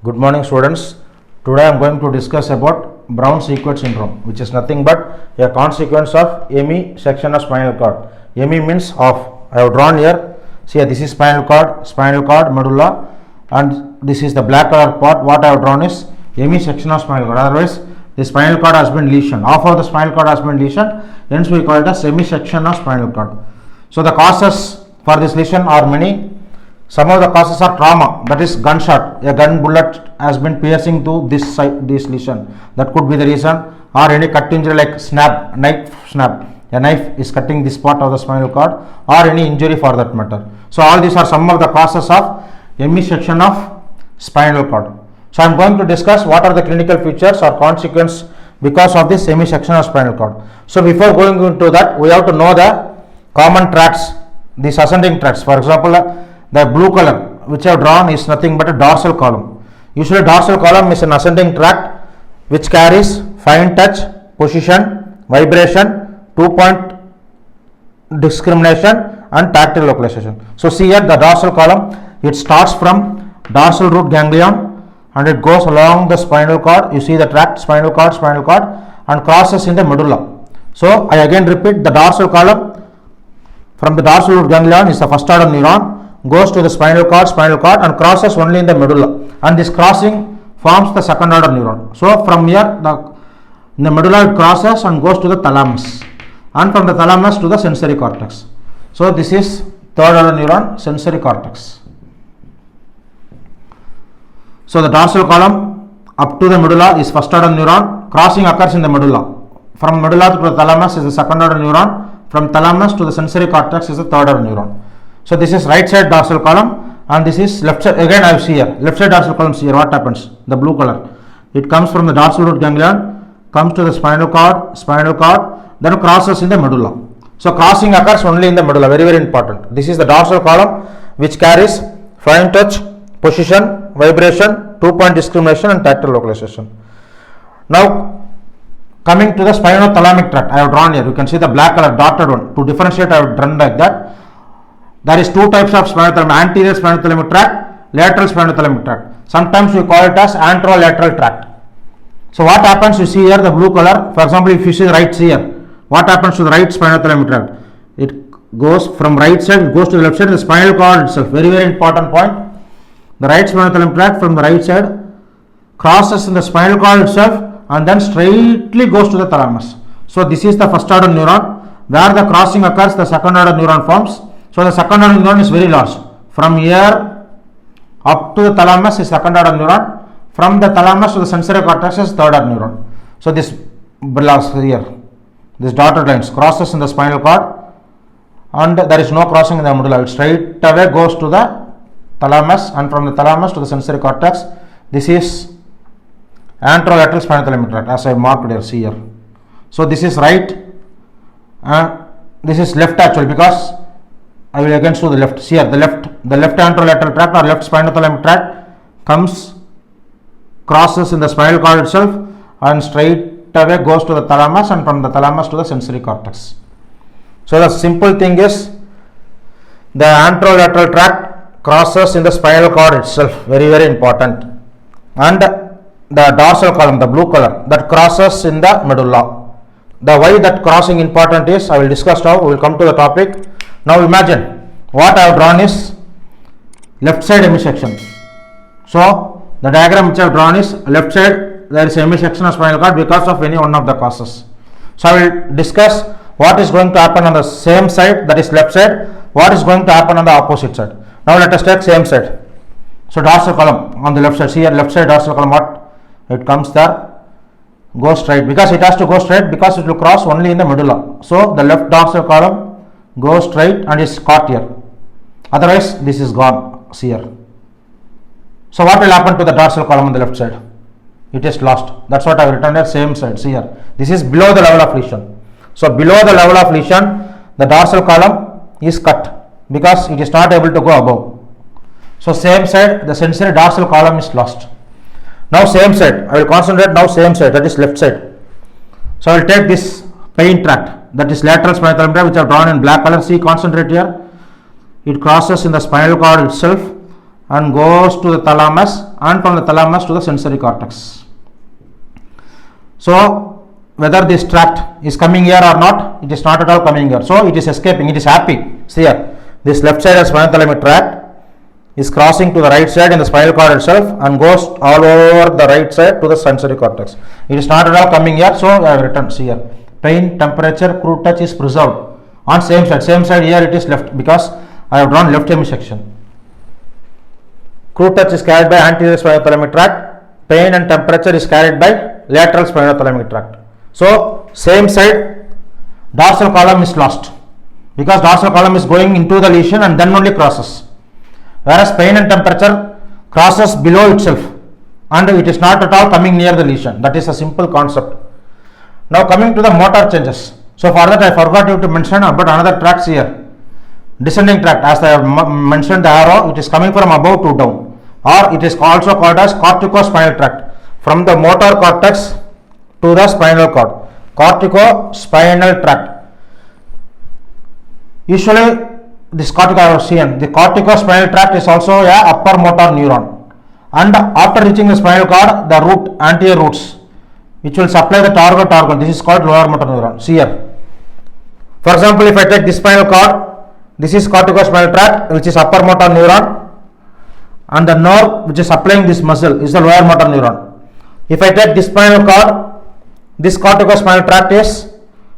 Good morning, students. Today I am going to discuss about Brown-Sequard syndrome, which is nothing but a consequence of ME section of spinal cord. ME means off. I have drawn here. See, this is spinal cord, medulla, and this is the black color part. What I have drawn is ME section of spinal cord. Otherwise, the spinal cord has been lesioned. Half of the spinal cord has been lesioned. Hence, we call it as ME section of spinal cord. So, the causes for this lesion are many. Some of the causes are trauma, that is gunshot. A gun bullet has been piercing to this side, this lesion. That could be the reason, or any cut injury like knife snap. A knife is cutting this part of the spinal cord, or any injury for that matter. So all these are some of the causes of ME section of spinal cord. So I am going to discuss what are the clinical features or consequence because of this ME section of spinal cord. So before going into that, we have to know the common tracts, these ascending tracts. For example, the blue color which I have drawn is nothing but a dorsal column. Usually dorsal column is an ascending tract which carries fine touch, position, vibration, 2-point discrimination and tactile localization. So see here the dorsal column, it starts from dorsal root ganglion and it goes along the spinal cord. You see the tract spinal cord and crosses in the medulla. So I again repeat, the dorsal column from the dorsal root ganglion is the first order neuron, goes to the spinal cord and crosses only in the medulla, and this crossing forms the second order neuron. So from here in the medulla it crosses and goes to the thalamus, and from the thalamus to the sensory cortex. So this is third order neuron, sensory cortex. So the dorsal column up to the medulla is first order neuron, crossing occurs in the medulla. From medulla to the thalamus is the second order neuron, from thalamus to the sensory cortex is the third order neuron. So this is right side dorsal column and this is left side. Again I see here left side dorsal column. See here what happens. The blue color, it comes from the dorsal root ganglion, comes to the spinal cord, then crosses in the medulla. So crossing occurs only in the medulla. Very important. This is the dorsal column which carries fine touch, position, vibration, 2-point discrimination and tactile localization. Now coming to the spinothalamic tract, I have drawn here. You can see the black color dotted one. To differentiate, I have drawn like that. There is two types of spinothalamic: anterior spinothalamic tract, lateral spinothalamic tract. Sometimes we call it as anterolateral tract. So what happens? You see here the blue color. For example, if you see the right here, what happens to the right spinothalamic tract? It goes from right side, it goes to the left side, the spinal cord itself. Very important point. The right spinothalamic tract from the right side crosses in the spinal cord itself and then straightly goes to the thalamus. So this is the first order neuron. Where the crossing occurs, the second order neuron forms. So the second order neuron is very large. From here up to the thalamus is second order neuron. From the thalamus to the sensory cortex is third order neuron. So this belongs here. This dotted lines crosses in the spinal cord and there is no crossing in the medulla. It straight away goes to the thalamus, and from the thalamus to the sensory cortex. This is anterolateral spinothalamic tract as I marked here. See here. So this is right and this is left actually, because I will again show the left. See here, the left anterolateral tract or left spinothalamic tract comes, crosses in the spinal cord itself and straight away goes to the thalamus, and from the thalamus to the sensory cortex. So the simple thing is the anterolateral tract crosses in the spinal cord itself. Very important. And the dorsal column, the blue color, that crosses in the medulla. The why that crossing important is, I will discuss now. We will come to the topic. Now imagine what I have drawn is left side ME section. So the diagram which I have drawn is left side there is ME section of spinal cord because of any one of the causes. So I will discuss what is going to happen on the same side, that is left side, what is going to happen on the opposite side. Now let us take same side. So dorsal column on the left side. See here left side dorsal column, what it comes there, go straight, because it has to go straight because it will cross only in the medulla. So the left dorsal column goes straight and is caught here. Otherwise this is gone. See here. So what will happen to the dorsal column on the left side? It is lost. That's what I have written here, same side. See here. This is below the level of lesion. So below the level of lesion, the dorsal column is cut because it is not able to go above. So same side, the sensory dorsal column is lost. Now same side, I will concentrate now same side, that is left side. So I will take this pain tract, that is lateral spinothalamic tract, which I have drawn in black color. See, concentrate here. It crosses in the spinal cord itself and goes to the thalamus, and from the thalamus to the sensory cortex. So whether this tract is coming here or not, it is not at all coming here. So it is escaping, it is happy. See here, this left side of spinothalamic tract is crossing to the right side in the spinal cord itself and goes all over the right side to the sensory cortex. It is not at all coming here, so I have written, see here, pain, temperature, crude touch is preserved on same side here it is left because I have drawn left hemisection. Crude touch is carried by anterior spinothalamic tract, pain and temperature is carried by lateral spinothalamic tract. So same side dorsal column is lost because dorsal column is going into the lesion and then only crosses, whereas pain and temperature crosses below itself and it is not at all coming near the lesion. That is a simple concept. Now coming to the motor changes. So for that I forgot you to mention about another tracts here. Descending tract, as I have mentioned the arrow, it is coming from above to down, or it is also called as corticospinal tract, from the motor cortex to the spinal cord. Corticospinal tract. Usually this the corticospinal tract is also a upper motor neuron, and after reaching the spinal cord, the root, anterior roots, which will supply the target organ, this is called lower motor neuron. See here, for example, if I take this spinal cord, this is corticospinal tract, which is upper motor neuron, and the nerve which is supplying this muscle is the lower motor neuron. If I take this spinal cord, this corticospinal tract is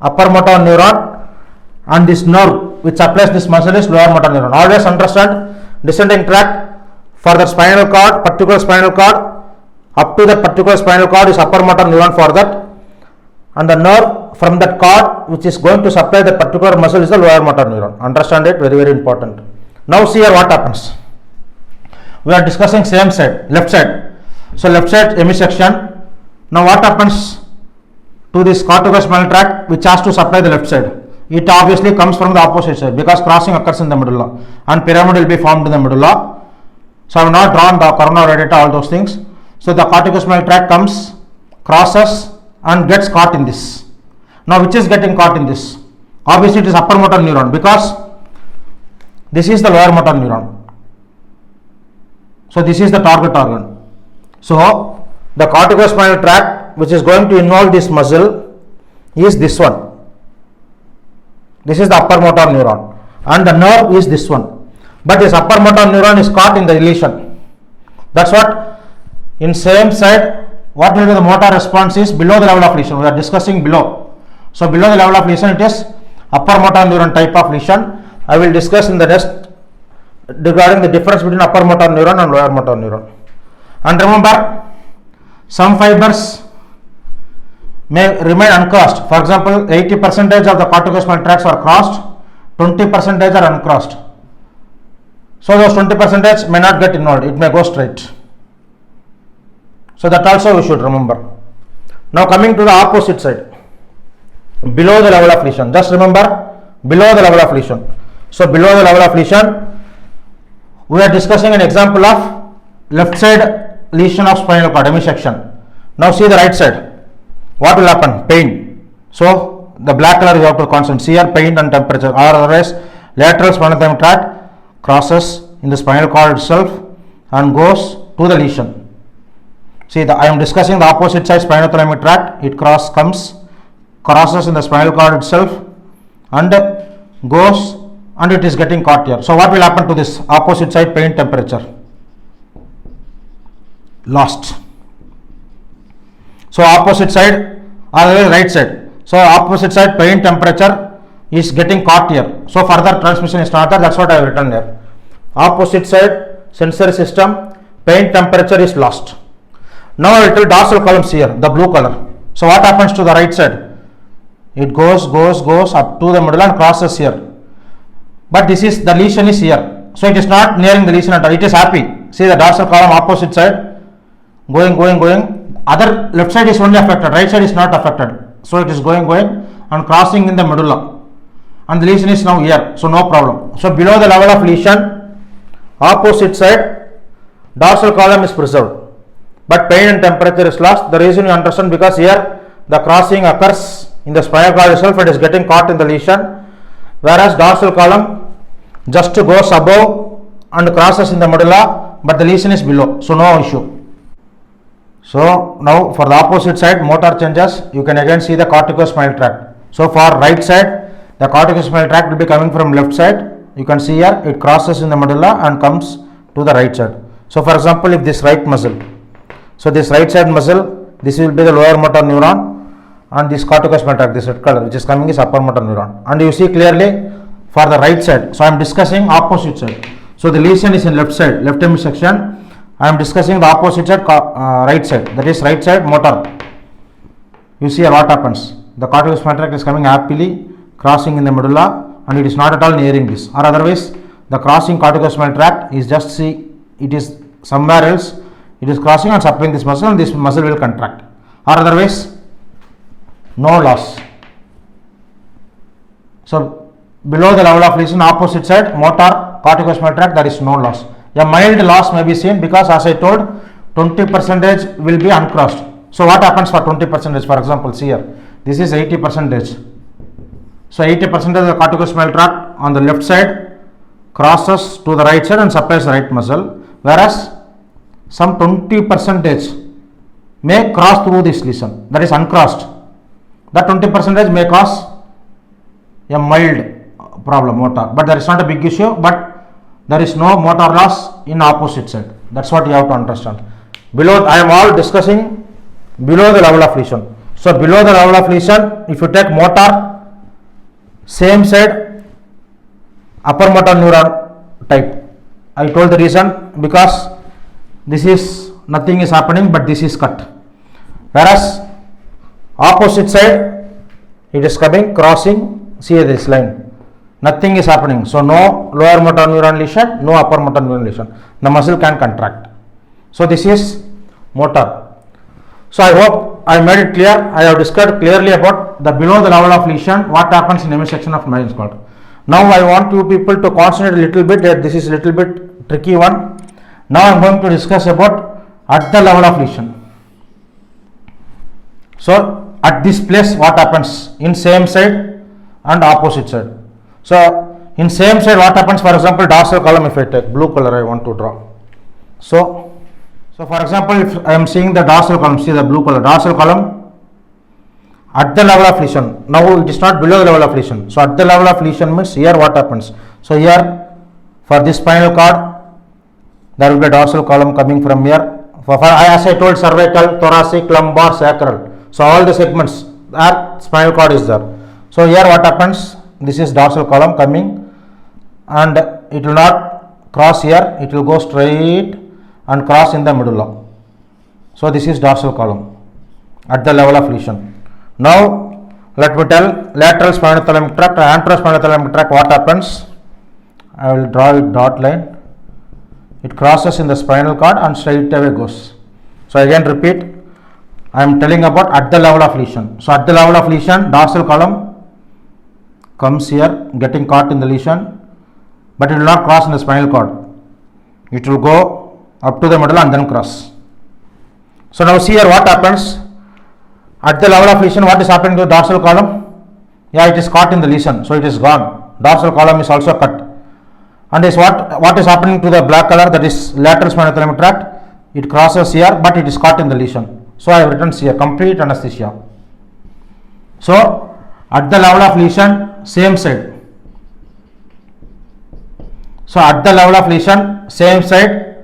upper motor neuron, and this nerve which supplies this muscle is lower motor neuron. Always understand, descending tract for the spinal cord, particular spinal cord, up to that particular spinal cord is upper motor neuron for that, and the nerve from that cord which is going to supply that particular muscle is the lower motor neuron. Understand it, very very important. Now see here what happens. We are discussing same side, left side. So left side hemisection. Now what happens to this corticospinal tract which has to supply the left side? It obviously comes from the opposite side because crossing occurs in the medulla and pyramid will be formed in the medulla. So I have not drawn the corona radiata, all those things. So the corticospinal tract comes, crosses and gets caught in this. Now which is getting caught in this? Obviously it is upper motor neuron because this is the lower motor neuron. So this is the target organ. So the corticospinal tract which is going to involve this muscle is this one. This is the upper motor neuron and the nerve is this one. But this upper motor neuron is caught in the lesion. That's what in same side, what will be the motor response is below the level of lesion. We are discussing below. So below the level of lesion it is upper motor neuron type of lesion. I will discuss in the rest regarding the difference between upper motor neuron and lower motor neuron. And remember, some fibers may remain uncrossed. For example, 80% of the corticospinal tracts are crossed, 20% are uncrossed. So those 20% may not get involved, it may go straight. So that also we should remember. Now coming to the opposite side, below the level of lesion. Just remember, below the level of lesion. So below the level of lesion, we are discussing an example of left side lesion of spinal cord, hemisection. Now see the right side. What will happen? Pain. So the black color you have to concentrate. See here, pain and temperature, or otherwise lateral spinothalamic tract crosses in the spinal cord itself and goes to the lesion. See, I am discussing the opposite side spinothalamic tract. It crosses in the spinal cord itself and goes, and it is getting caught here. So what will happen to this opposite side, pain, temperature? Lost. So opposite side or right side. So opposite side, pain, temperature is getting caught here. So further transmission is not there. That's what I have written here. Opposite side, sensory system, pain, temperature is lost. Now I will tell dorsal columns here, the blue color. So what happens to the right side? It goes up to the middle and crosses here. But this is, the lesion is here. So it is not nearing the lesion at all. It is happy. See the dorsal column opposite side, going. Other left side is only affected, right side is not affected. So it is going and crossing in the medulla. And the lesion is now here. So no problem. So below the level of lesion, opposite side, dorsal column is preserved. But pain and temperature is lost. The reason you understand, because here the crossing occurs in the spinal cord itself, it is getting caught in the lesion, whereas dorsal column just goes above and crosses in the medulla but the lesion is below, so no issue. So now for the opposite side, motor changes, you can again see the corticospinal tract. So for right side, the corticospinal tract will be coming from left side. You can see here it crosses in the medulla and comes to the right side. So for example, if this right muscle, so this right side muscle, this will be the lower motor neuron, and this corticospinal tract, this red color which is coming is upper motor neuron. And you see clearly for the right side. So I am discussing opposite side. So the lesion is in left side, left hemisection section. I am discussing the opposite side, right side, that is right side motor. You see what happens. The corticospinal tract is coming happily, crossing in the medulla, and it is not at all nearing this. Or otherwise, the crossing corticospinal tract is just see, it is somewhere else. It is crossing and supplying this muscle, and this muscle will contract. Or otherwise, no loss. So below the level of lesion, opposite side, motor, corticospinal tract, there is no loss. A mild loss may be seen because, as I told, 20% will be uncrossed. So what happens for 20%? For example, see here, this is 80%. So 80% of the corticospinal tract on the left side crosses to the right side and supplies the right muscle, whereas some 20% may cross through this lesion, that is uncrossed. That 20% may cause a mild problem, motor, but there is not a big issue, but there is no motor loss in opposite side. That's what you have to understand. Below, I am all discussing below the level of lesion. So below the level of lesion, if you take motor, same side, upper motor neuron type. I told the reason because this is nothing is happening, but this is cut. Whereas opposite side, it is coming, crossing, see this line. Nothing is happening. So no lower motor neuron lesion, no upper motor neuron lesion. The muscle can contract. So this is motor. So I hope I made it clear. I have discussed clearly about the below the level of lesion, what happens in hemisection of Mayen's cord. Now I want you people to concentrate a little bit. This is a little bit tricky one. Now I am going to discuss about at the level of lesion. So at this place, what happens in same side and opposite side. So in same side, what happens? For example, dorsal column, if I take blue color, I want to draw. So for example, if I am seeing the dorsal column, see the blue color, dorsal column at the level of lesion. Now it is not below the level of lesion. So at the level of lesion means here what happens? So here for this spinal cord, there will be a dorsal column coming from here. For as I told, cervical, thoracic, lumbar, sacral. So all the segments, our spinal cord is there. So here what happens? This is dorsal column coming, and it will not cross here, it will go straight and cross in the medulla. So this is dorsal column at the level of lesion. Now let me tell lateral spinothalamic tract, anterospinothalamic tract, what happens? I will draw it dot line. It crosses in the spinal cord and straight away goes. So again repeat, I am telling about at the level of lesion. So at the level of lesion, dorsal column comes here, getting caught in the lesion, but it will not cross in the spinal cord. It will go up to the medulla and then cross. So now see here what happens at the level of lesion. What is happening to the dorsal column? Yeah, it is caught in the lesion, so it is gone. Dorsal column is also cut. And is what is happening to the black color, that is lateral spinothalamic tract. It crosses here, but it is caught in the lesion. So I have written here complete anesthesia. So at the level of lesion, same side. So at the level of lesion, same side,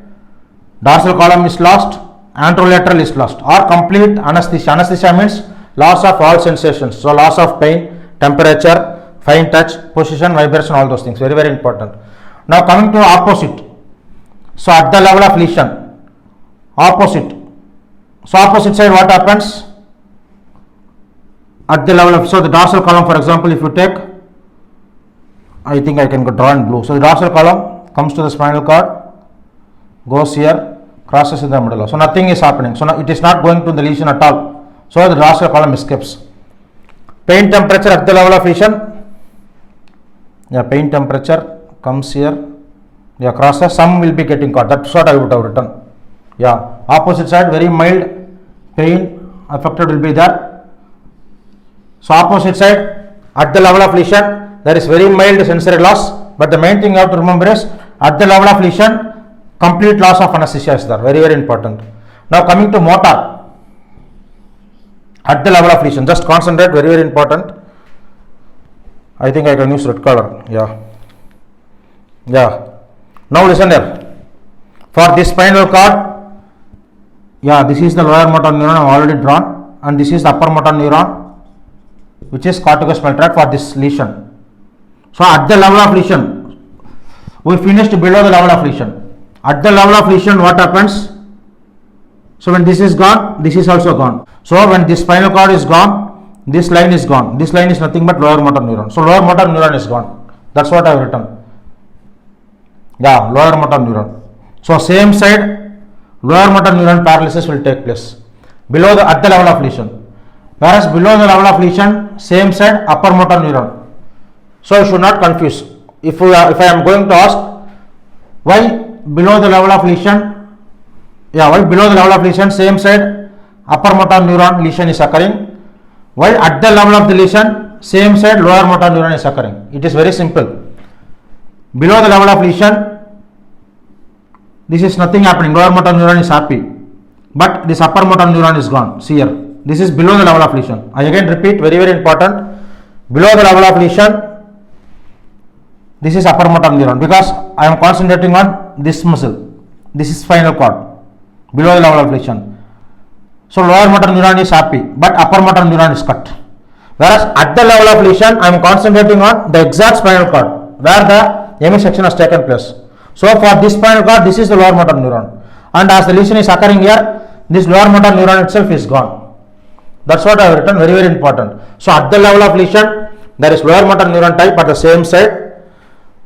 dorsal column is lost, anterolateral is lost, or complete anesthesia. Anesthesia means loss of all sensations. So loss of pain, temperature, fine touch, position, vibration, all those things. Very, very important. Now coming to opposite. So at the level of lesion, opposite. So opposite side, what happens? At the level of, so the dorsal column, for example, if you take, I think I can draw in blue. So the dorsal column comes to the spinal cord, goes here, crosses in the medulla. So nothing is happening. So it is not going to the lesion at all. So the dorsal column escapes. Pain temperature at the level of lesion. Yeah, pain temperature comes here. Yeah, crosses. Some will be getting caught. That's what I would have written. Yeah, opposite side, very mild pain affected will be there. So opposite side, at the level of lesion, there is very mild sensory loss, but the main thing you have to remember is at the level of lesion, complete loss of anesthesia is there, very important. Now coming to motor, at the level of lesion, just concentrate, very important. I think I can use red color, yeah. Now listen here, for this spinal cord, this is the lower motor neuron I have already drawn, and this is the upper motor neuron, which is corticospinal tract for this lesion. So at the level of lesion, we finished below the level of lesion. At the level of lesion, what happens? So when this is gone, this is also gone. So when this spinal cord is gone, this line is gone. This line is nothing but lower motor neuron. So lower motor neuron is gone. That's what I have written. Lower motor neuron. So same side, lower motor neuron paralysis will take place below at the level of lesion. Whereas below the level of lesion, same side, upper motor neuron. So you should not confuse. If I am going to ask why below the level of lesion, why below the level of lesion, same side, upper motor neuron lesion is occurring, while at the level of the lesion, same side, lower motor neuron is occurring. It is very simple. Below the level of lesion, this is nothing happening, lower motor neuron is happy, but this upper motor neuron is gone. See here, this is below the level of lesion. I again repeat, very important, below the level of lesion, this is upper motor neuron, because I am concentrating on this muscle. This is spinal cord, below the level of lesion. So lower motor neuron is happy, but upper motor neuron is cut. Whereas at the level of lesion, I am concentrating on the exact spinal cord where the hemisection has taken place. So for this spinal cord, this is the lower motor neuron, and as the lesion is occurring here, this lower motor neuron itself is gone. That's what I have written, very important. So at the level of lesion, there is lower motor neuron type at the same side,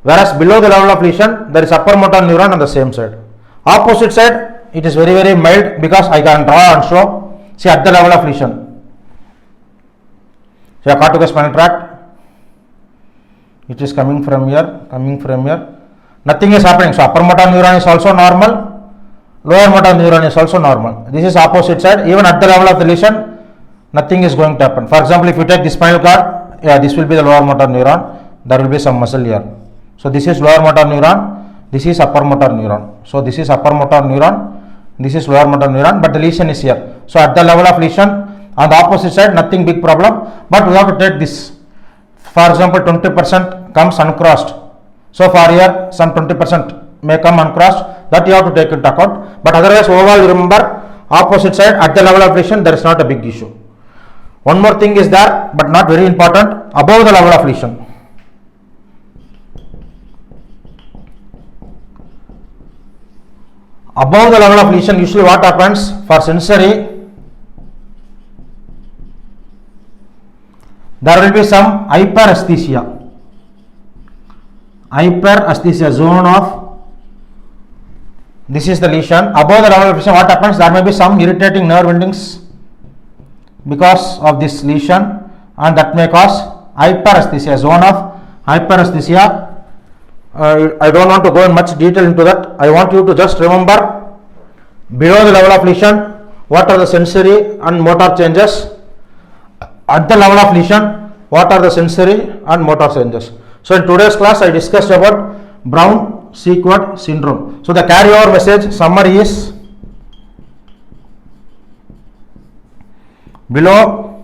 whereas below the level of lesion, there is upper motor neuron on the same side. Opposite side, it is very mild, because I can draw and show. See, at the level of lesion, so corticospinal tract, it is coming from here, nothing is happening. So upper motor neuron is also normal, lower motor neuron is also normal. This is opposite side. Even at the level of the lesion, nothing is going to happen. For example, if you take the spinal cord, this will be the lower motor neuron, there will be some muscle here. So this is lower motor neuron, this is upper motor neuron. So this is upper motor neuron, this is lower motor neuron, but the lesion is here. So at the level of lesion, on the opposite side, nothing big problem, but we have to take this. For example, 20% comes uncrossed. So for here, some 20% may come uncrossed, that you have to take into account. But otherwise, overall, remember, opposite side, at the level of lesion, there is not a big issue. One more thing is there, but not very important, above the level of lesion. Above the level of lesion, usually what happens for sensory, there will be some hyperesthesia zone of, this is the lesion. Above the level of lesion, what happens, there may be some irritating nerve endings because of this lesion, and that may cause hyperesthesia, zone of hyperesthesia. I don't want to go in much detail into that. I want you to just remember, below the level of lesion, what are the sensory and motor changes. At the level of lesion, what are the sensory and motor changes. So in today's class, I discussed about Brown-Sequard syndrome. So the carryover message summary is, below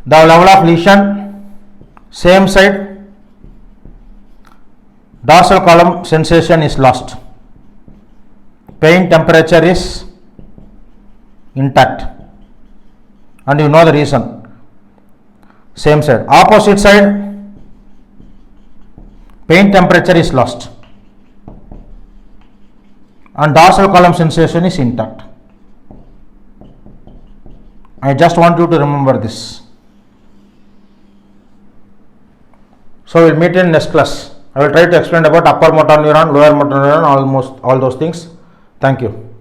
the level of lesion, same side, dorsal column sensation is lost, pain temperature is intact, and you know the reason. Same side, opposite side, pain temperature is lost and dorsal column sensation is intact. I just want you to remember this. So we'll meet in next class. I will try to explain about upper motor neuron, lower motor neuron, almost all those things. Thank you.